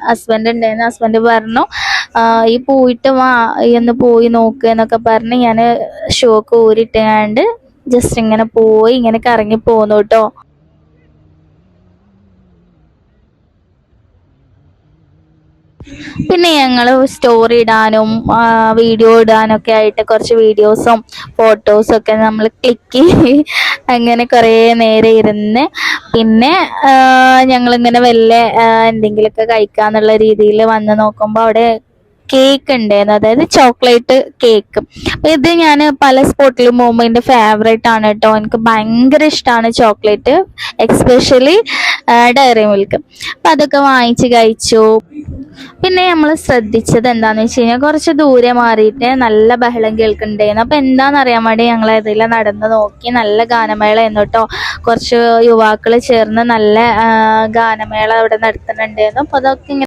Husband ഉണ്ടായിരുന്നു. Husband പറഞ്ഞു ഈ പോയിട്ട് വാ, ഒന്ന് പോയി നോക്കുക എന്നൊക്കെ പറഞ്ഞ് ഞാൻ ഷൂ ഒക്കെ ഊരിട്ടാണ്ട് ജസ്റ്റ് ഇങ്ങനെ പോയി ഇങ്ങനെ കറങ്ങി പോന്നു കേട്ടോ. പിന്നെ ഞങ്ങൾ സ്റ്റോറി ഇടാനും വീഡിയോ ഇടാനൊക്കെ ആയിട്ട് കുറച്ച് വീഡിയോസും ഫോട്ടോസും ഒക്കെ നമ്മൾ ക്ലിക്ക് ചെയ്ത് അങ്ങനെ കുറേ നേരം ഇരുന്ന് പിന്നെ ഞങ്ങളിങ്ങനെ വല്ല എന്തെങ്കിലുമൊക്കെ കഴിക്കാന്നുള്ള രീതിയിൽ വന്ന് നോക്കുമ്പോൾ അവിടെ കേക്ക് ഉണ്ടായിരുന്നു, അതായത് ചോക്ലേറ്റ് കേക്ക്. അപ്പം ഇത് ഞാൻ പല സ്പോട്ടിലും പോകുമ്പോൾ എൻ്റെ ഫേവറേറ്റ് ആണ് കേട്ടോ. എനിക്ക് ഭയങ്കര ഇഷ്ടമാണ് ചോക്ലേറ്റ്, എക്സ്പെഷ്യലി ഡയറി മിൽക്ക്. അപ്പം അതൊക്കെ വാങ്ങിച്ച് കഴിച്ചു. പിന്നെ നമ്മൾ ശ്രദ്ധിച്ചത് എന്താണെന്ന് വെച്ച് കഴിഞ്ഞാൽ കുറച്ച് ദൂരെ മാറിയിട്ട് നല്ല ബഹളം കേൾക്കുന്നുണ്ടായിരുന്നു. അപ്പം എന്താണെന്നറിയാൻ വേണ്ടി ഞങ്ങൾ അതിൽ നടന്ന് നോക്കി. നല്ല ഗാനമേള ആയിരുന്നു കേട്ടോ. കുറച്ച് യുവാക്കൾ ചേർന്ന് നല്ല ഗാനമേള അവിടെ നടത്തുന്നുണ്ടായിരുന്നു. അപ്പോൾ അതൊക്കെ